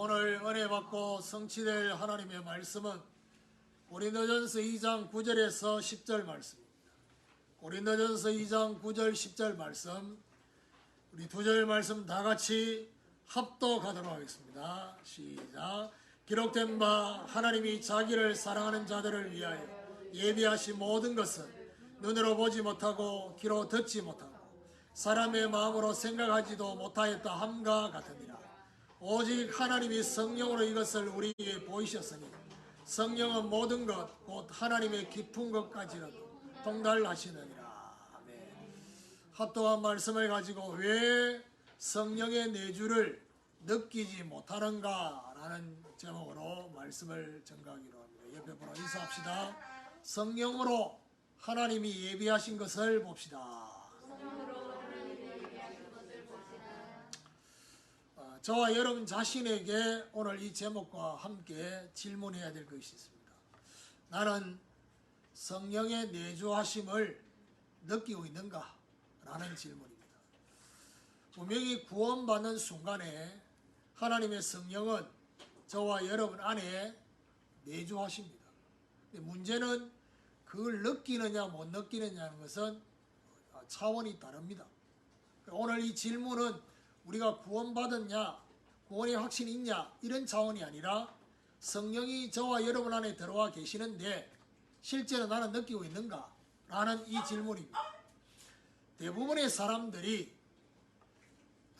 오늘 은혜 받고 성취될 하나님의 말씀은 고린도전서 2장 9절에서 10절 말씀입니다. 고린도전서 2장 9절 10절 말씀, 우리 두 절 말씀 다 같이 합독하도록 하겠습니다. 시작. 기록된 바 하나님이 자기를 사랑하는 자들을 위하여 예비하신 모든 것은 눈으로 보지 못하고 귀로 듣지 못하고 사람의 마음으로 생각하지도 못하였다 함과 같으니라. 오직 하나님이 성령으로 이것을 우리에게 보이셨으니 성령은 모든 것 곧 하나님의 깊은 것까지라도 통달하시느니라. 아멘. 합독한 말씀을 가지고 왜 성령의 내주를 느끼지 못하는가 라는 제목으로 말씀을 전가하기로 합니다. 옆에 보러 인사합시다. 성령으로 하나님이 예비하신 것을 봅시다. 저와 여러분 자신에게 오늘 이 제목과 함께 질문해야 될 것이 있습니다. 나는 성령의 내주하심을 느끼고 있는가? 라는 질문입니다. 분명히 구원받는 순간에 하나님의 성령은 저와 여러분 안에 내주하십니다. 근데 문제는 그걸 느끼느냐 못 느끼느냐는 것은 차원이 다릅니다. 오늘 이 질문은 우리가 구원받았냐, 구원의 확신이 있냐 이런 차원이 아니라 성령이 저와 여러분 안에 들어와 계시는데 실제로 나는 느끼고 있는가? 라는 이 질문입니다. 대부분의 사람들이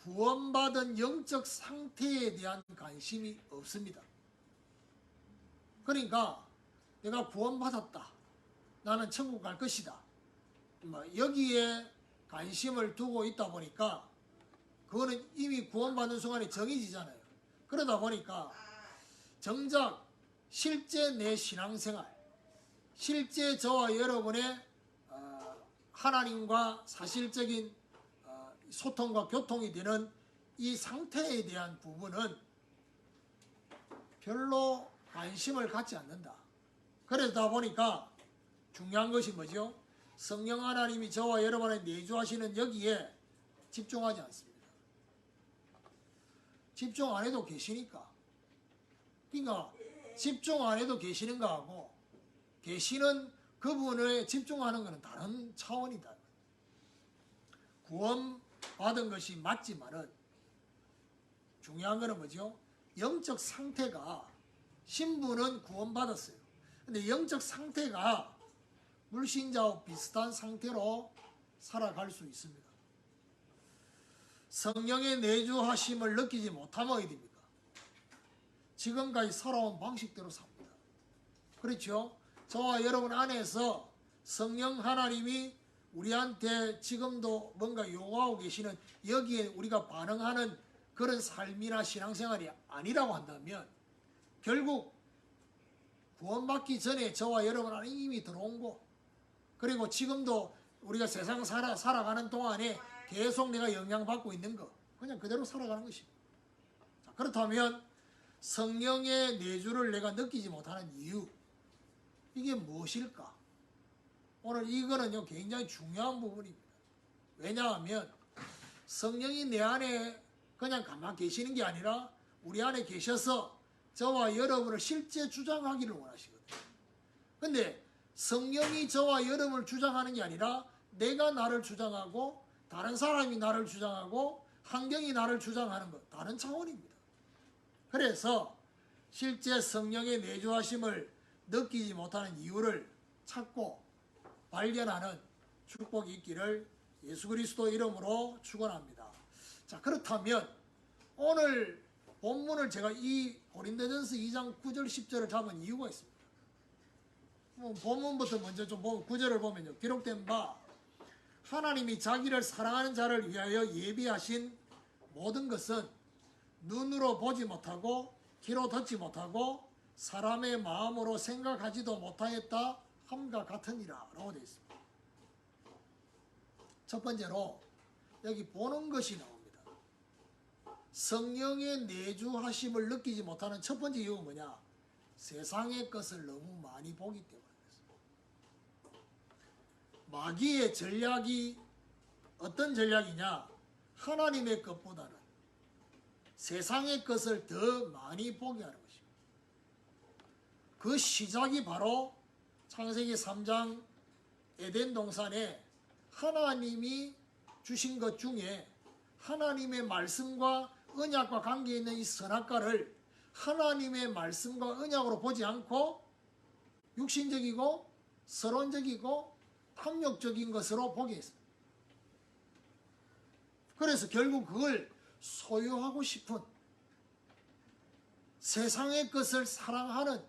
구원받은 영적 상태에 대한 관심이 없습니다. 그러니까 내가 구원받았다, 나는 천국 갈 것이다, 여기에 관심을 두고 있다 보니까 그거는 이미 구원받는 순간에 정해지잖아요. 그러다 보니까 정작 실제 내 신앙생활, 실제 저와 여러분의 하나님과 사실적인 소통과 교통이 되는 이 상태에 대한 부분은 별로 관심을 갖지 않는다. 그러다 보니까 중요한 것이 뭐죠? 성령 하나님이 저와 여러분에 내주하시는 여기에 집중하지 않습니다. 집중 안 해도 계시니까. 그러니까 집중 안 해도 계시는 거하고 계시는 그분에 집중하는 것은 다른 차원이다. 구원받은 것이 맞지만은 중요한 것은 뭐죠? 영적 상태가, 신부는 구원받았어요. 근데 영적 상태가 불신자와 비슷한 상태로 살아갈 수 있습니다. 성령의 내주하심을 느끼지 못하면 어디 됩니까? 지금까지 살아온 방식대로 삽니다. 그렇죠? 저와 여러분 안에서 성령 하나님이 우리한테 지금도 뭔가 요구하고 계시는 여기에 우리가 반응하는 그런 삶이나 신앙생활이 아니라고 한다면 결국 구원받기 전에 저와 여러분 안에 이미 들어온 거, 그리고 지금도 우리가 세상 살아가는 동안에 계속 내가 영향받고 있는 거, 그냥 그대로 살아가는 것입니다. 자, 그렇다면 성령의 내주를 내가 느끼지 못하는 이유, 이게 무엇일까? 오늘 이거는요 굉장히 중요한 부분입니다. 왜냐하면 성령이 내 안에 그냥 가만히 계시는 게 아니라 우리 안에 계셔서 저와 여러분을 실제 주장하기를 원하시거든요. 근데 성령이 저와 여러분을 주장하는 게 아니라 내가 나를 주장하고 다른 사람이 나를 주장하고 환경이 나를 주장하는 것, 다른 차원입니다. 그래서 실제 성령의 내주하심을 느끼지 못하는 이유를 찾고 발견하는 축복이 있기를 예수 그리스도 이름으로 축원합니다. 자, 그렇다면 오늘 본문을 제가 이 고린도전서 2장 9절 10절을 잡은 이유가 있습니다. 본문부터 먼저 좀 보면 9절을 보면요. 기록된 바 하나님이 자기를 사랑하는 자를 위하여 예비하신 모든 것은 눈으로 보지 못하고 귀로 듣지 못하고 사람의 마음으로 생각하지도 못하였다 함과 같으니라 라고 되어 있습니다. 첫 번째로 여기 보는 것이 나옵니다. 성령의 내주하심을 느끼지 못하는 첫 번째 이유가 뭐냐? 세상의 것을 너무 많이 보기 때문에 그렇습니다. 마귀의 전략이 어떤 전략이냐? 하나님의 것보다는 세상의 것을 더 많이 보게 하는 것입니다. 그 시작이 바로 창세기 3장 에덴 동산에 하나님이 주신 것 중에 하나님의 말씀과 언약과 관계 있는 이 선악과를 하나님의 말씀과 언약으로 보지 않고 육신적이고 서론적이고 탐욕적인 것으로 보게 했습니다. 그래서 결국 그걸 소유하고 싶은 세상의 것을 사랑하는,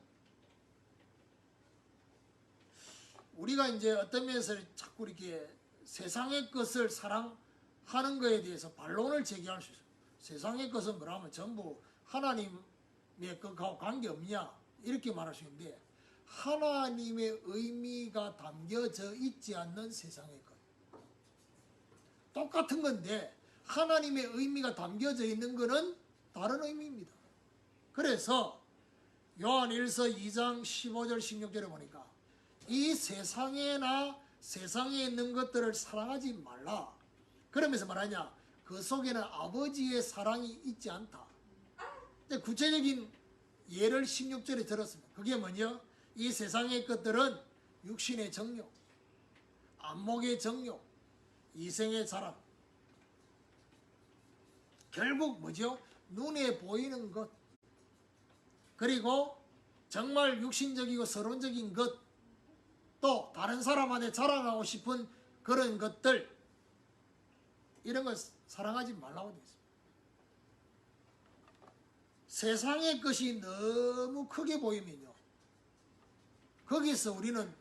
우리가 이제 어떤 면에서 자꾸 이렇게 세상의 것을 사랑하는 것에 대해서 반론을 제기할 수 있어요. 세상의 것은 뭐라면 전부 하나님의 것하고 관계없냐 이렇게 말할 수 있는데, 하나님의 의미가 담겨져 있지 않는 세상의 것 똑같은 건데 하나님의 의미가 담겨져 있는 것은 다른 의미입니다. 그래서 요한일서 2장 15절 16절에 보니까 이 세상에나 세상에 있는 것들을 사랑하지 말라. 그러면서 말하냐, 그 속에는 아버지의 사랑이 있지 않다. 구체적인 예를 16절에 들었습니다. 그게 뭐냐? 이 세상의 것들은 육신의 정욕, 안목의 정욕, 이생의 자랑, 결국 뭐죠? 눈에 보이는 것, 그리고 정말 육신적이고 서론적인 것, 또 다른 사람한테 자랑하고 싶은 그런 것들, 이런 걸 사랑하지 말라고 되어 있습니다. 세상의 것이 너무 크게 보이면요, 거기서 우리는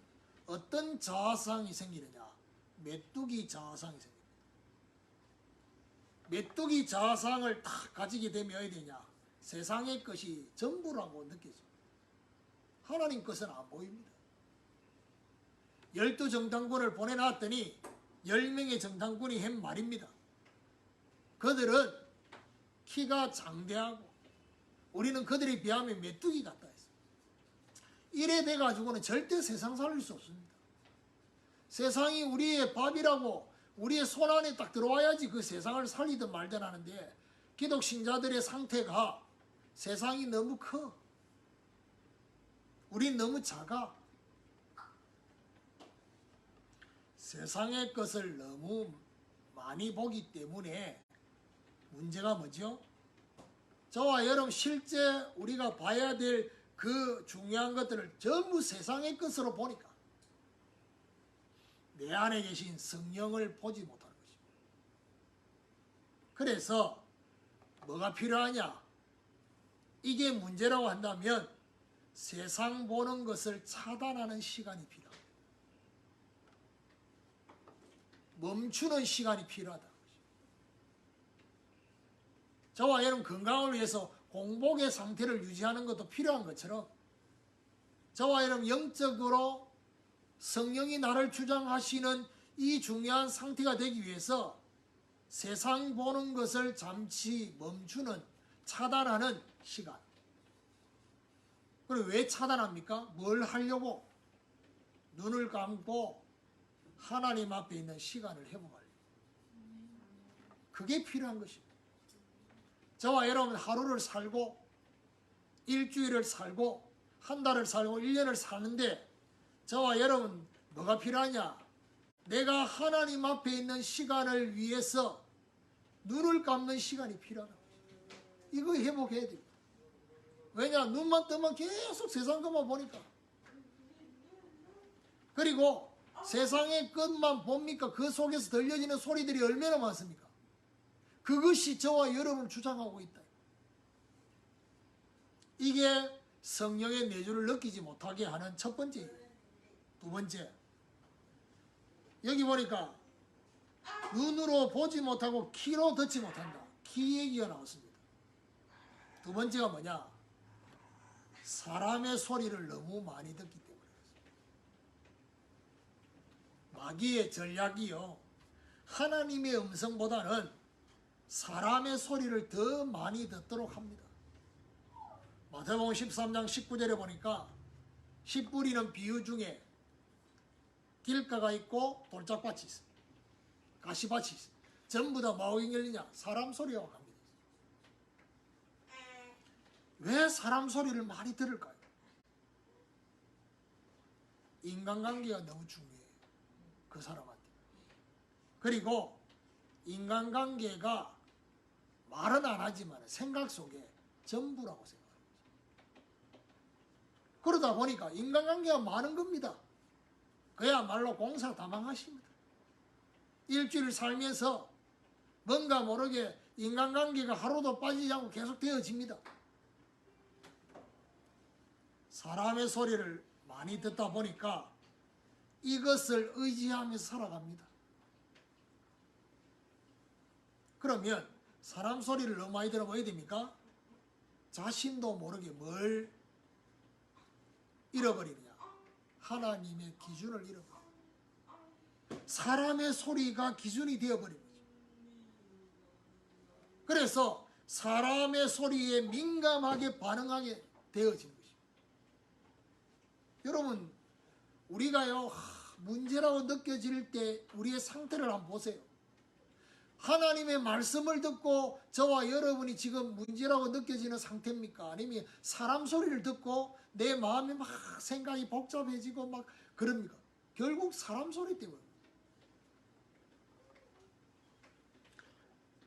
어떤 자아상이 생기느냐? 메뚜기 자아상이 생깁니다. 메뚜기 자아상을 딱 가지게 되면 어떻게 되냐? 세상의 것이 전부라고 느껴집니다. 하나님 것은 안 보입니다. 12정탐꾼을 보내놨더니 10명의 정탐꾼이 한 말입니다. 그들은 키가 장대하고 우리는 그들에 비하면 메뚜기 같다 했어요. 이래 돼가지고는 절대 세상 살릴 수 없습니다. 세상이 우리의 밥이라고 우리의 손 안에 딱 들어와야지 그 세상을 살리든 말든 하는데, 기독 신자들의 상태가 세상이 너무 커, 우린 너무 작아. 세상의 것을 너무 많이 보기 때문에 문제가 뭐죠? 저와 여러분 실제 우리가 봐야 될 그 중요한 것들을 전부 세상의 것으로 보니까 내 안에 계신 성령을 보지 못하는 것입니다. 그래서 뭐가 필요하냐? 이게 문제라고 한다면 세상 보는 것을 차단하는 시간이 필요합니다. 멈추는 시간이 필요하다. 저와 여러분 건강을 위해서 공복의 상태를 유지하는 것도 필요한 것처럼, 저와 여러분 영적으로 성령이 나를 주장하시는 이 중요한 상태가 되기 위해서 세상 보는 것을 잠시 멈추는, 차단하는 시간. 그리고 왜 차단합니까? 뭘 하려고? 눈을 감고 하나님 앞에 있는 시간을 회복하려고. 그게 필요한 것입니다. 저와 여러분 하루를 살고 일주일을 살고 한 달을 살고 1년을 사는데 저와 여러분 뭐가 필요하냐? 내가 하나님 앞에 있는 시간을 위해서 눈을 감는 시간이 필요하다. 이거 회복해야 됩니다. 왜냐? 눈만 뜨면 계속 세상 것만 보니까. 그리고 세상의 것만 봅니까? 그 속에서 들려지는 소리들이 얼마나 많습니까? 그것이 저와 여러분을 주장하고 있다. 이게 성령의 내주를 느끼지 못하게 하는 첫 번째. 두 번째, 여기 보니까 눈으로 보지 못하고 귀로 듣지 못한다. 귀 얘기가 나왔습니다. 두 번째가 뭐냐? 사람의 소리를 너무 많이 듣기 때문에 마귀의 전략이요, 하나님의 음성보다는 사람의 소리를 더 많이 듣도록 합니다. 마태복음 13장 19절에 보니까 씨 뿌리는 비유 중에 길가가 있고 돌짝밭이 있습니다. 가시밭이 있습니다. 전부 다 뭐하고 연결되냐? 사람 소리하고 합니다. 왜 사람 소리를 많이 들을까요? 인간관계가 너무 중요해요. 그 사람한테. 그리고 인간관계가 말은 안 하지만 생각 속에 전부라고 생각합니다. 그러다 보니까 인간관계가 많은 겁니다. 그야말로 공사다망하십니다. 일주일 살면서 뭔가 모르게 인간관계가 하루도 빠지지 않고 계속 되어집니다. 사람의 소리를 많이 듣다 보니까 이것을 의지하면서 살아갑니다. 그러면 사람 소리를 너무 많이 들으면 어떻게 됩니까? 자신도 모르게 뭘 잃어버리느냐? 하나님의 기준을 잃어버립니다. 사람의 소리가 기준이 되어버린 거죠. 그래서 사람의 소리에 민감하게 반응하게 되어지는 것입니다. 여러분, 우리가요, 문제라고 느껴질 때 우리의 상태를 한번 보세요. 하나님의 말씀을 듣고 저와 여러분이 지금 문제라고 느껴지는 상태입니까? 아니면 사람 소리를 듣고 내 마음이 막 생각이 복잡해지고 막 그럽니까? 결국 사람 소리 때문에.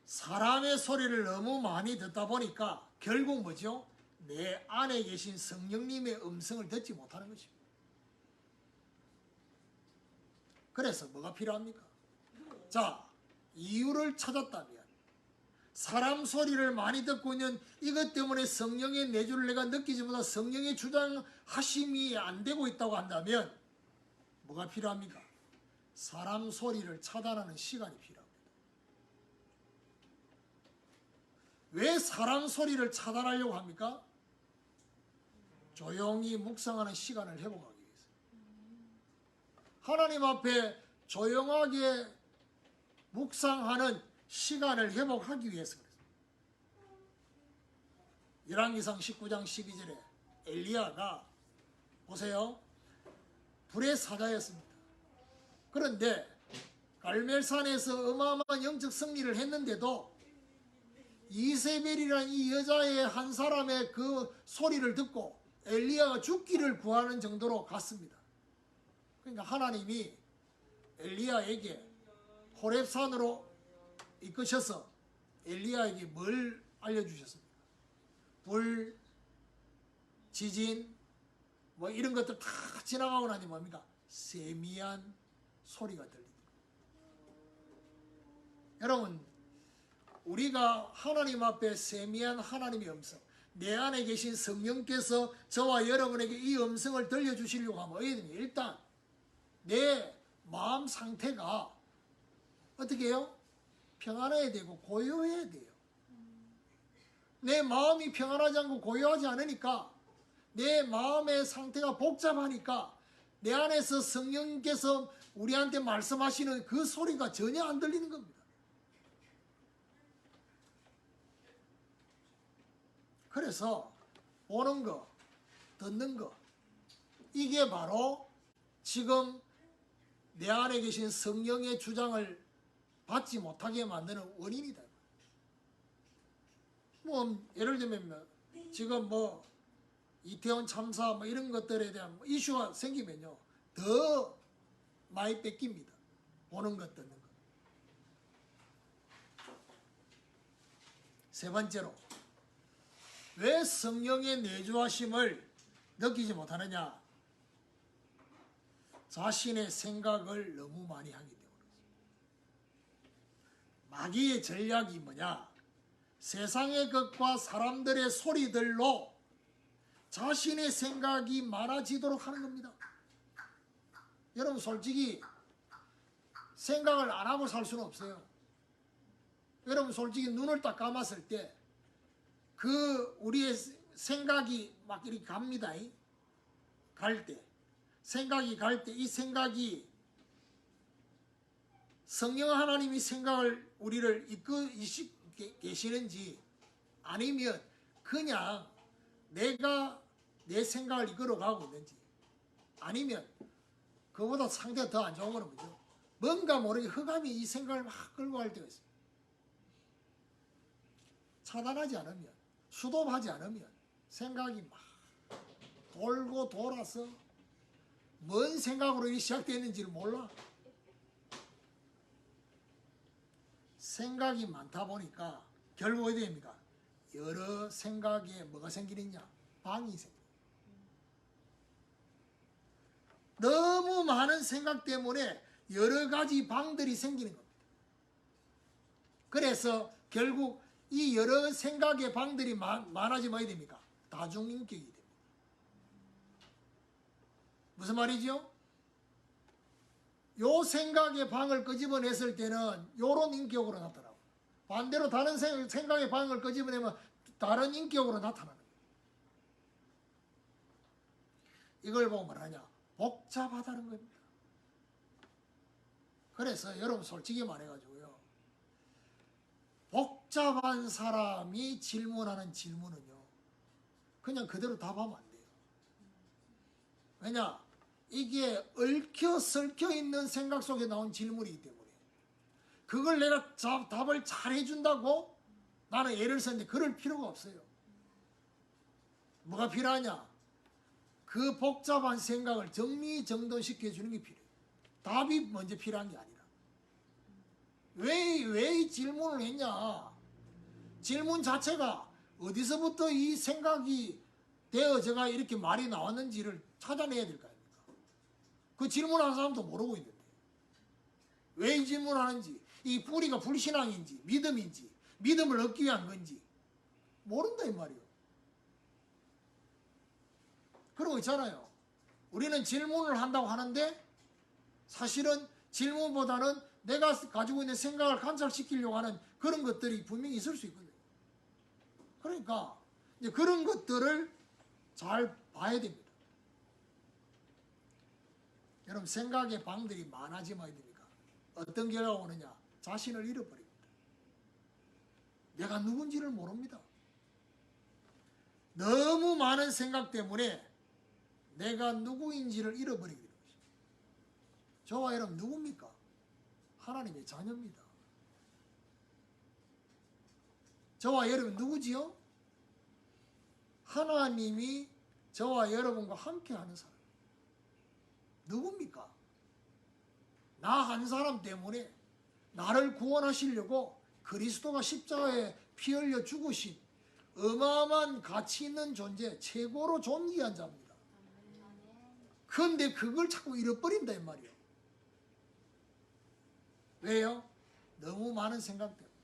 사람의 소리를 너무 많이 듣다 보니까 결국 뭐죠? 내 안에 계신 성령님의 음성을 듣지 못하는 것입니다. 그래서 뭐가 필요합니까? 자, 이유를 찾았다면 사람 소리를 많이 듣고 있는 이것 때문에 성령의 내주를 내가 느끼지 못한 성령의 주장하심이 안 되고 있다고 한다면 뭐가 필요합니까? 사람 소리를 차단하는 시간이 필요합니다. 왜 사람 소리를 차단하려고 합니까? 조용히 묵상하는 시간을 회복하기 위해서. 하나님 앞에 조용하게 묵상하는 시간을 회복하기 위해서 그랬습니다. 열왕기상 19장 12절에 엘리야가 보세요. 불의 사자였습니다. 그런데 갈멜산에서 어마어마한 영적 승리를 했는데도 이세벨이라는 이 여자의 한 사람의 그 소리를 듣고 엘리야가 죽기를 구하는 정도로 갔습니다. 그러니까 하나님이 엘리야에게 호렙산으로 이끄셔서 엘리야에게 뭘 알려주셨습니까? 불, 지진, 뭐 이런 것들 다 지나가고 나니 뭡니까? 세미한 소리가 들립니다. 여러분, 우리가 하나님 앞에 세미한 하나님의 음성, 내 안에 계신 성령께서 저와 여러분에게 이 음성을 들려주시려고 하면 어떻게 됩니까? 일단 내 마음 상태가 어떻게 해요? 평안해야 되고 고요해야 돼요. 내 마음이 평안하지 않고 고요하지 않으니까 내 마음의 상태가 복잡하니까 내 안에서 성령께서 우리한테 말씀하시는 그 소리가 전혀 안 들리는 겁니다. 그래서 보는 거, 듣는 거, 이게 바로 지금 내 안에 계신 성령의 주장을 받지 못하게 만드는 원인이다. 뭐 예를 들면 지금 뭐 이태원 참사 뭐 이런 것들에 대한 이슈가 생기면요 더 많이 뺏깁니다. 보는 것, 듣는 것. 세 번째로 왜 성령의 내주하심을 느끼지 못하느냐? 자신의 생각을 너무 많이 하기 때문에. 마귀의 전략이 뭐냐? 세상의 것과 사람들의 소리들로 자신의 생각이 많아지도록 하는 겁니다. 여러분 솔직히 생각을 안 하고 살 수는 없어요. 여러분 솔직히 눈을 딱 감았을 때 그 우리의 생각이 막 이렇게 갑니다. 갈 때. 생각이 갈 때 이 생각이 성령 하나님이 생각을 우리를 이끌고 계시는지 아니면 그냥 내가 내 생각을 이끌어가고 있는지 아니면 그보다 상태가 더 안 좋은 거는 뭐죠? 뭔가 모르게 흑암이 이 생각을 막 끌고 갈 때가 있습니다. 차단하지 않으면 수도하지 않으면 생각이 막 돌고 돌아서 뭔 생각으로 이 시작됐는지를 몰라. 생각이 많다 보니까 결국 어디 됩니까? 여러 생각에 뭐가 생기느냐? 방이 생겨. 너무 많은 생각 때문에 여러 가지 방들이 생기는 겁니다. 그래서 결국 이 여러 생각의 방들이 많아지면 어디 됩니까? 다중인격이 됩니다. 무슨 말이죠? 요 생각의 방을 끄집어냈을 때는 요런 인격으로 나타나고, 반대로 다른 생각의 방을 끄집어내면 다른 인격으로 나타나는 거예요. 이걸 보고 뭐하냐? 복잡하다는 겁니다. 그래서 여러분 솔직히 말해가지고요, 복잡한 사람이 질문하는 질문은요, 그냥 그대로 답하면 안 돼요. 왜냐? 이게 얽혀 설켜 있는 생각 속에 나온 질문이기 때문에 그걸 내가 답을 잘 해준다고 나는 예를 썼는데 그럴 필요가 없어요. 뭐가 필요하냐? 그 복잡한 생각을 정리정돈시켜 주는 게 필요해요. 답이 먼저 필요한 게 아니라. 왜 이 질문을 했냐? 질문 자체가 어디서부터 이 생각이 되어져가 이렇게 말이 나왔는지를 찾아내야 될 거 아닙니까? 그 질문하는 사람도 모르고 있는데 왜 이 질문하는지, 이 뿌리가 불신앙인지 믿음인지 믿음을 얻기 위한 건지 모른다 이 말이에요. 그런 거 있잖아요. 우리는 질문을 한다고 하는데 사실은 질문보다는 내가 가지고 있는 생각을 관찰시키려고 하는 그런 것들이 분명히 있을 수 있거든요. 그러니까 이제 그런 것들을 잘 봐야 됩니다. 여러분 생각의 방들이 많아지면 됩니까? 어떤 결과가 오느냐? 자신을 잃어버립니다. 내가 누군지를 모릅니다. 너무 많은 생각 때문에 내가 누구인지를 잃어버리게 되는 것입니다. 저와 여러분 누굽니까? 하나님의 자녀입니다. 저와 여러분 누구지요? 하나님이 저와 여러분과 함께하는 사람. 누굽니까? 나 한 사람 때문에 나를 구원하시려고 그리스도가 십자가에 피 흘려 죽으신 어마어마한 가치 있는 존재, 최고로 존귀한 자입니다. 그런데 그걸 자꾸 잃어버린다 이 말이에요. 왜요? 너무 많은 생각 때문에.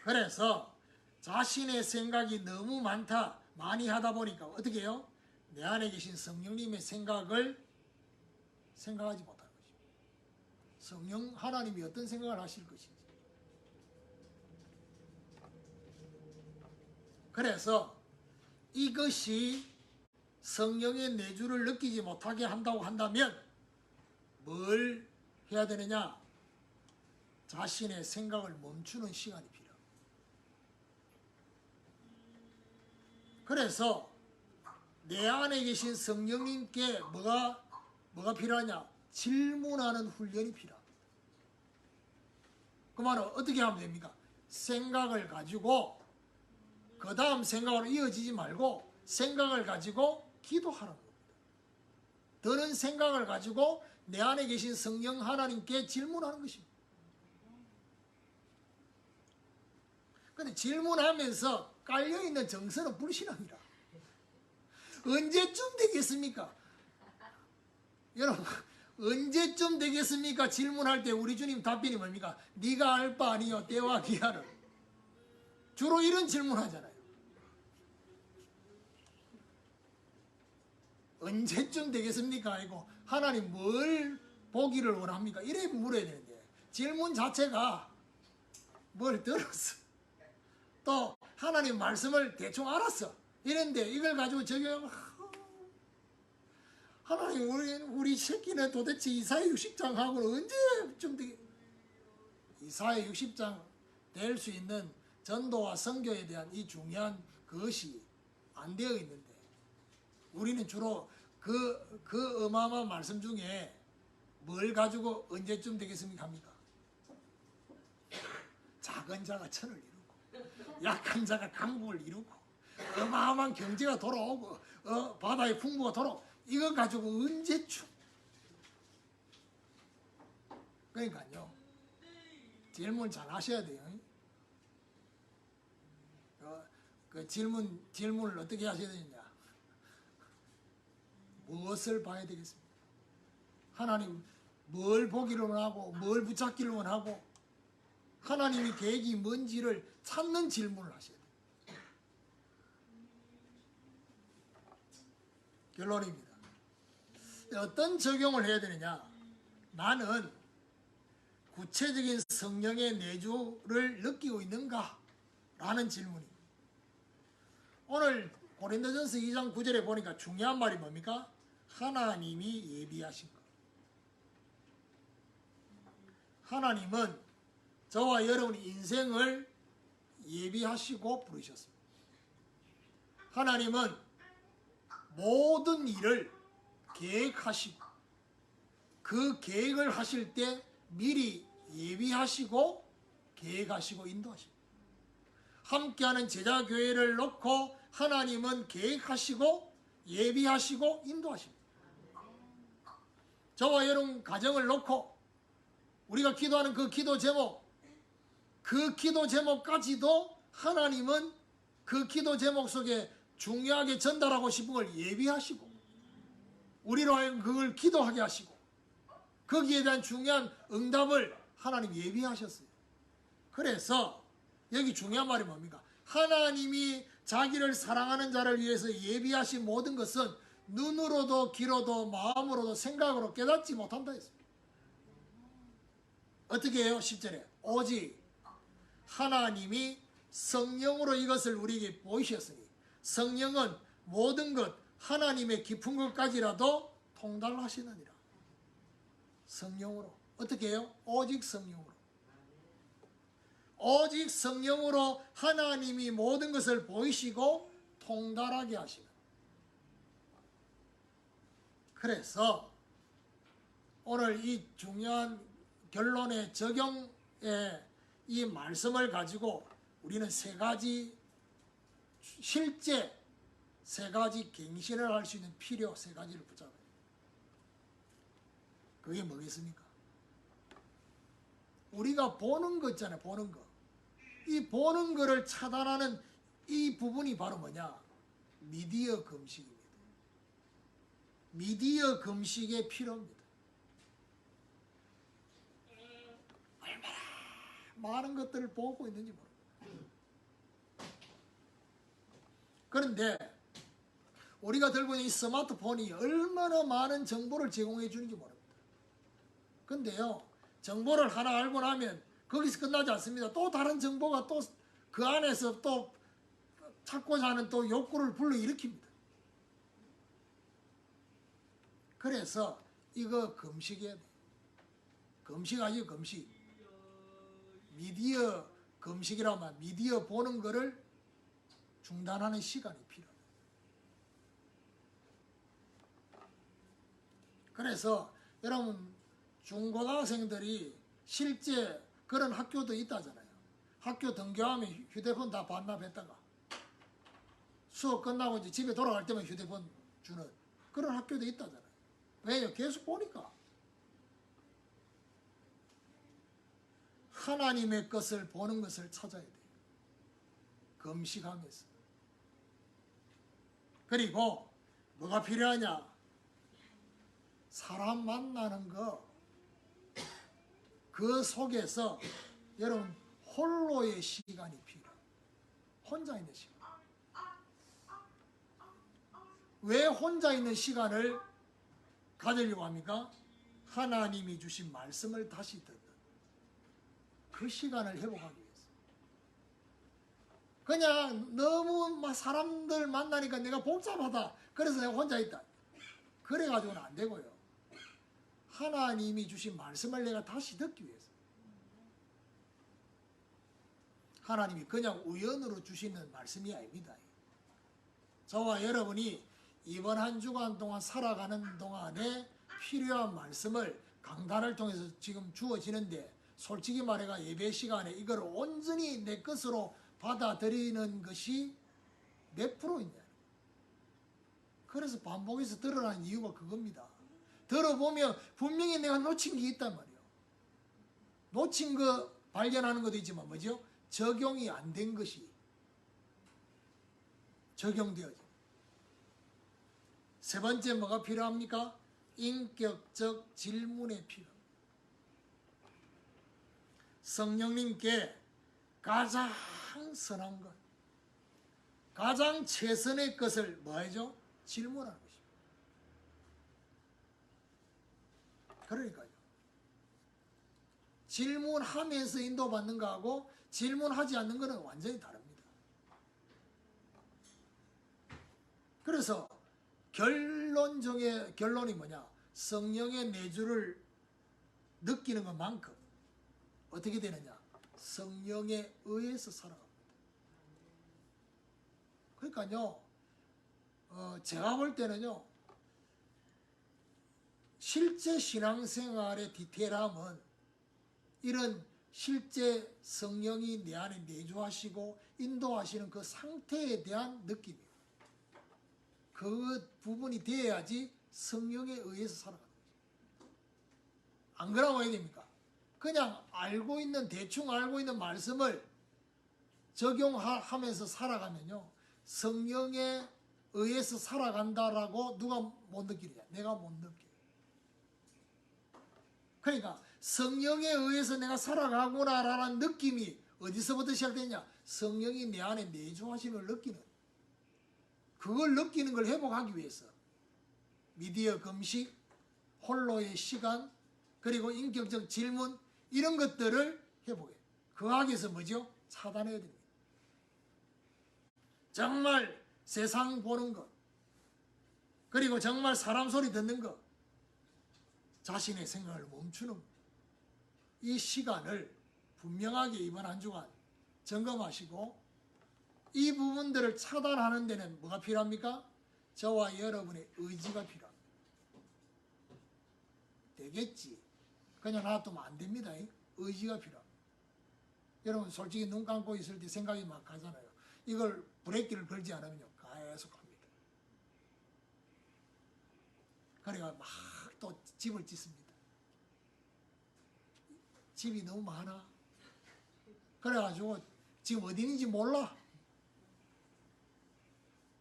그래서 자신의 생각이 너무 많이 하다 보니까 어떻게 해요? 내 안에 계신 성령님의 생각을 생각하지 못하는 것입니다. 성령 하나님이 어떤 생각을 하실 것인지. 그래서 이것이 성령의 내주를 느끼지 못하게 한다고 한다면 뭘 해야 되느냐? 자신의 생각을 멈추는 시간이 필요합니다. 그래서 내 안에 계신 성령님께 뭐가 필요하냐? 질문하는 훈련이 필요합니다. 그 말은 어떻게 하면 됩니까? 생각을 가지고 그 다음 생각으로 이어지지 말고 생각을 가지고 기도하라는 겁니다. 드는 생각을 가지고 내 안에 계신 성령 하나님께 질문하는 것입니다. 근데 질문하면서 깔려있는 정서는 불신앙이라. 언제쯤 되겠습니까? 여러분 언제쯤 되겠습니까? 질문할 때 우리 주님 답변이 뭡니까? 네가 알 바 아니요 때와 기한을. 주로 이런 질문하잖아요. 언제쯤 되겠습니까? 아니고 하나님 뭘 보기를 원합니까? 이래 물어야 되는데 질문 자체가 뭘 들었어. 또 하나님 말씀을 대충 알았어. 이랬는데 이걸 가지고 적용 하나님 우리 새끼는 도대체 이사야 60장하고는 언제쯤 되게 이사야 60장 될 수 있는 전도와 선교에 대한 이 중요한 그것이 안 되어 있는데 우리는 주로 그 어마어마한 말씀 중에 뭘 가지고 언제쯤 되겠습니까 합니까? 작은 자가 천을 이루고 약한 자가 강국을 이루고 어마어마한 경제가 돌아오고 바다의 풍부가 돌아오고 이거 가지고 언제쯤. 그러니까요 질문 잘 하셔야 돼요. 그 질문을 어떻게 하셔야 되느냐. 무엇을 봐야 되겠습니까? 하나님 뭘 보기를 원하고 뭘 붙잡기를 원하고 하나님의 계획이 뭔지를 찾는 질문을 하셔야 돼요. 결론입니다. 어떤 적용을 해야 되느냐. 나는 구체적인 성령의 내주를 느끼고 있는가? 라는 질문입니다. 오늘 고린도전서 2장 9절에 보니까 중요한 말이 뭡니까? 하나님이 예비하신 것. 하나님은 저와 여러분의 인생을 예비하시고 부르셨습니다. 하나님은 모든 일을 계획하시고 그 계획을 하실 때 미리 예비하시고 계획하시고 인도하십니다. 함께하는 제자교회를 놓고 하나님은 계획하시고 예비하시고 인도하십니다. 저와 여러분 가정을 놓고 우리가 기도하는 그 기도 제목, 그 기도 제목까지도 하나님은 그 기도 제목 속에 중요하게 전달하고 싶은 걸 예비하시고 우리로 하여금 그걸 기도하게 하시고 거기에 대한 중요한 응답을 하나님 예비하셨어요. 그래서 여기 중요한 말이 뭡니까? 하나님이 자기를 사랑하는 자를 위해서 예비하신 모든 것은 눈으로도 귀로도 마음으로도 생각으로 깨닫지 못한다 했습니다. 어떻게 해요? 10절에 오직 하나님이 성령으로 이것을 우리에게 보이셨으니 성령은 모든 것 하나님의 깊은 것까지라도 통달하시느니라. 성령으로. 어떻게 해요? 오직 성령으로. 오직 성령으로 하나님이 모든 것을 보이시고 통달하게 하시는. 그래서 오늘 이 중요한 결론의 적용의 이 말씀을 가지고 우리는 실제 세 가지 갱신을 할 수 있는 필요 세 가지를 붙잡아요. 그게 뭐겠습니까? 우리가 보는 거 있잖아요. 보는 거. 이 보는 거를 차단하는 이 부분이 바로 뭐냐? 미디어 금식입니다. 미디어 금식의 필요입니다. 얼마나 많은 것들을 보고 있는지 모릅니다. 그런데 우리가 들고 있는 이 스마트폰이 얼마나 많은 정보를 제공해 주는지 모릅니다. 근데요, 정보를 하나 알고 나면 거기서 끝나지 않습니다. 또 다른 정보가 또 그 안에서 또 찾고자 하는 또 욕구를 불러일으킵니다. 그래서 이거 금식해야 돼요. 금식하지, 금식. 미디어 금식이라고 하면 미디어 보는 거를 중단하는 시간이 필요해요. 그래서 여러분 중고등학생들이 실제 그런 학교도 있다잖아요. 학교 등교하면 휴대폰 다 반납했다가 수업 끝나고 이제 집에 돌아갈 때만 휴대폰 주는 그런 학교도 있다잖아요. 왜요? 계속 보니까. 하나님의 것을 보는 것을 찾아야 돼요. 금식하면서. 그리고 뭐가 필요하냐? 사람 만나는 거. 그 속에서 여러분 홀로의 시간이 필요해요. 혼자 있는 시간. 왜 혼자 있는 시간을 가지려고 합니까? 하나님이 주신 말씀을 다시 듣는 그 시간을 회복하기 위해서. 그냥 너무 막 사람들 만나니까 내가 복잡하다. 그래서 내가 혼자 있다. 그래가지고는 안 되고요. 하나님이 주신 말씀을 내가 다시 듣기 위해서. 하나님이 그냥 우연으로 주시는 말씀이 아닙니다. 저와 여러분이 이번 한 주간 동안 살아가는 동안에 필요한 말씀을 강단을 통해서 지금 주어지는데 솔직히 말해가 예배 시간에 이걸 온전히 내 것으로 받아들이는 것이 몇 프로있냐. 그래서 반복해서 들으라는 이유가 그겁니다. 들어보면 분명히 내가 놓친 게 있단 말이에요. 놓친 거 발견하는 것도 있지만 뭐죠? 적용이 안 된 것이 적용되어져. 세 번째 뭐가 필요합니까? 인격적 질문이 필요합니다. 성령님께 가장 선한 것, 가장 최선의 것을 뭐하죠? 질문하는 것입니다. 그러니까요. 질문하면서 인도받는 거하고 질문하지 않는 것은 완전히 다릅니다. 그래서 결론이 뭐냐? 성령의 내주를 느끼는 것만큼 어떻게 되느냐? 성령에 의해서 살아갑니다. 그러니까요, 제가 볼 때는요, 실제 신앙생활의 디테일함은 이런 실제 성령이 내 안에 내주하시고 인도하시는 그 상태에 대한 느낌이에요. 그 부분이 되어야지 성령에 의해서 살아가는 거죠. 안 그러면 어떻게 됩니까? 그냥 대충 알고 있는 말씀을 적용하면서 살아가면요, 성령에 의해서 살아간다라고 누가 못 느끼느냐? 내가 못 느껴요. 그러니까 성령에 의해서 내가 살아가구나라는 느낌이 어디서부터 시작되냐? 성령이 내 안에 내주하심을 느끼는, 그걸 느끼는 걸 회복하기 위해서 미디어 금식, 홀로의 시간, 그리고 인격적 질문, 이런 것들을 회복해요. 그 악에서 뭐죠? 차단해야 됩니다. 정말 세상 보는 것, 그리고 정말 사람 소리 듣는 것, 자신의 생각을 멈추는 것, 이 시간을 분명하게 이번 한 주간 점검하시고 이 부분들을 차단하는 데는 뭐가 필요합니까? 저와 여러분의 의지가 필요합니다. 되겠지. 그냥 놔두면 안 됩니다. 의지가 필요합니다. 여러분 솔직히 눈 감고 있을 때 생각이 막 가잖아요. 이걸 브레이크를 걸지 않으면요, 계속 갑니다. 그래가 막 또 집을 짓습니다. 집이 너무 많아. 그래가지고 지금 어디 있는지 몰라.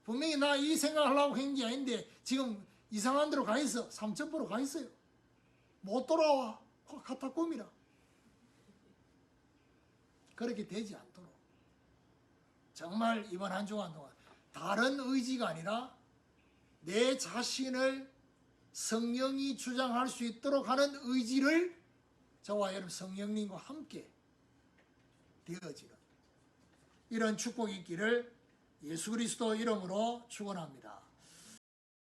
분명히 나 이 생각하려고 한 게 아닌데 지금 이상한 데로 가 있어. 삼천포로 가 있어요. 못 돌아와. 갖다 꾸미라. 그렇게 되지 않도록 정말 이번 한 주간 동안 다른 의지가 아니라 내 자신을 성령이 주장할 수 있도록 하는 의지를 저와 여러분 성령님과 함께 되어지는 이런 축복이 있기를 예수 그리스도 이름으로 축원합니다.